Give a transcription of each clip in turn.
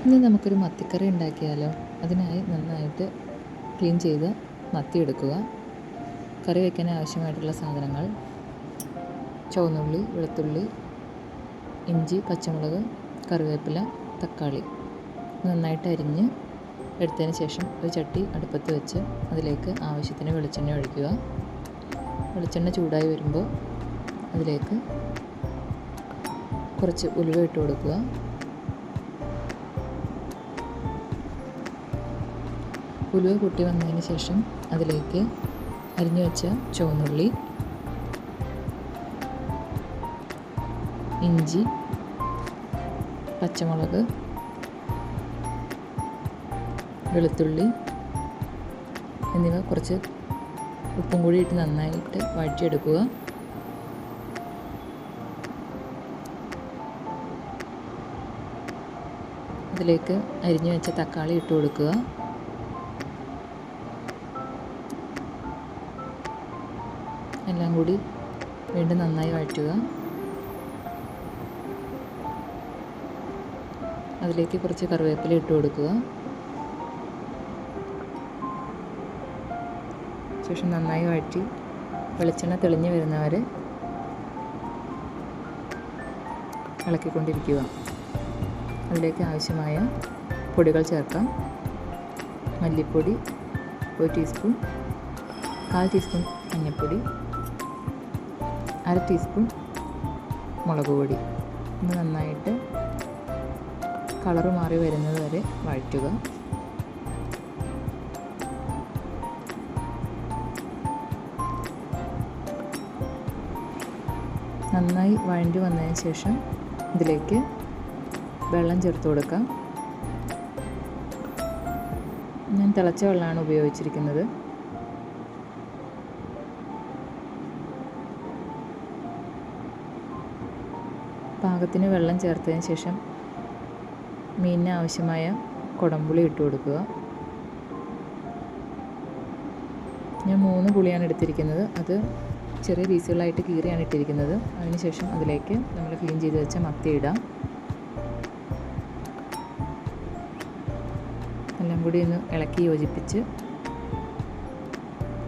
ഇന്ന് നമുക്കൊരു മത്തിക്കറി ഉണ്ടാക്കിയാലോ. അതിനായി നന്നായിട്ട് ക്ലീൻ ചെയ്ത് മത്തി എടുക്കുക. കറി വയ്ക്കാൻ ആവശ്യമായിട്ടുള്ള സാധനങ്ങൾ: ചുവന്നുള്ളി, വെളുത്തുള്ളി, ഇഞ്ചി, പച്ചമുളക്, കറിവേപ്പില, തക്കാളി. നന്നായിട്ട് അരിഞ്ഞ് എടുത്തതിന് ശേഷം ഒരു ചട്ടി അടുപ്പത്ത് വെച്ച് അതിലേക്ക് ആവശ്യത്തിന് വെളിച്ചെണ്ണ ഒഴിക്കുക. വെളിച്ചെണ്ണ ചൂടായി വരുമ്പോൾ അതിലേക്ക് കുറച്ച് ഉലുവ ഇട്ട് കൊടുക്കുക. ഉലുവ പൊട്ടി വന്നതിന് ശേഷം അതിലേക്ക് അരിഞ്ഞു വെച്ച ചുവന്നുള്ളി, ഇഞ്ചി, പച്ചമുളക്, വെളുത്തുള്ളി എന്നിവ കുറച്ച് ഉപ്പും കൂടി ഇട്ട് നന്നായിട്ട് വഴറ്റിയെടുക്കുക. അതിലേക്ക് അരിഞ്ഞു വെച്ച തക്കാളി ഇട്ട് കൊടുക്കുക. എല്ലാം കൂടി വീണ്ടും നന്നായി വഴറ്റുക. അതിലേക്ക് കുറച്ച് കറിവേപ്പില ഇട്ട് കൊടുക്കുക. ശേഷം നന്നായി വഴറ്റി വെളിച്ചെണ്ണ തെളിഞ്ഞ് വരുന്നവരെ ഇളക്കിക്കൊണ്ടിരിക്കുക. അതിലേക്ക് ആവശ്യമായ പൊടികൾ ചേർക്കാം. മല്ലിപ്പൊടി 1 ടീസ്പൂൺ, 1/4 ടീസ്പൂൺ മഞ്ഞൾപ്പൊടി, 1/2 ടീസ്പൂൺ മുളക് പൊടി. ഇത് നന്നായിട്ട് കളറ് മാറി വരുന്നത് വരെ വഴറ്റുക. നന്നായി വഴണ്ടി വന്നതിന് ശേഷം ഇതിലേക്ക് വെള്ളം ചേർത്ത് കൊടുക്കാം. ഞാൻ തിളച്ച വെള്ളമാണ് ഉപയോഗിച്ചിരിക്കുന്നത്. പാകത്തിന് വെള്ളം ചേർത്തതിന് ശേഷം മീനിന് ആവശ്യമായ കുടംപുളി ഇട്ട് കൊടുക്കുക. ഞാൻ 3 പുളിയാണ് എടുത്തിരിക്കുന്നത്. അത് ചെറിയ പീസുകളായിട്ട് കീറിയാണ് ഇട്ടിരിക്കുന്നത്. അതിനുശേഷം അതിലേക്ക് നമ്മൾ ക്ലീൻ ചെയ്ത് വെച്ച മത്തി ഇടാം. എല്ലാം കൂടി ഒന്ന് ഇളക്കി യോജിപ്പിച്ച്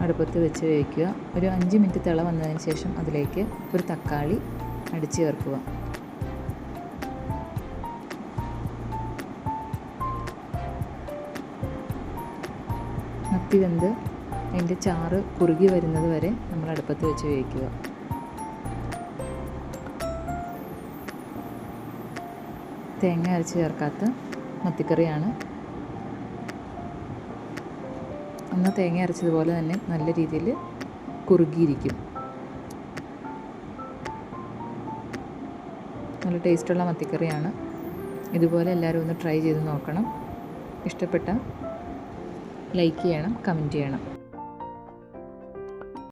അടുപ്പത്ത് വെച്ച് വേവിക്കുക. ഒരു 5 മിനിറ്റ് തിള വന്നതിന് ശേഷം അതിലേക്ക് ഒരു തക്കാളി അടിച്ച് ചേർക്കുക. മത്തി വെന്ത് അതിൻ്റെ ചാറ് കുറുകി വരുന്നത് വരെ നമ്മൾ അടുപ്പത്ത് വെച്ച് വേവിക്കുക. തേങ്ങ അരച്ച് ചേർക്കാത്ത മത്തിക്കറിയാണ്. എന്നാൽ തേങ്ങ അരച്ചതുപോലെ തന്നെ നല്ല രീതിയിൽ കുറുകിയിരിക്കും. നല്ല ടേസ്റ്റുള്ള മത്തിക്കറിയാണ്. ഇതുപോലെ എല്ലാവരും ഒന്ന് ട്രൈ ചെയ്ത് നോക്കണം. ഇഷ്ടപ്പെട്ട ലൈക്ക് ചെയ്യണം, കമൻറ്റ് ചെയ്യണം.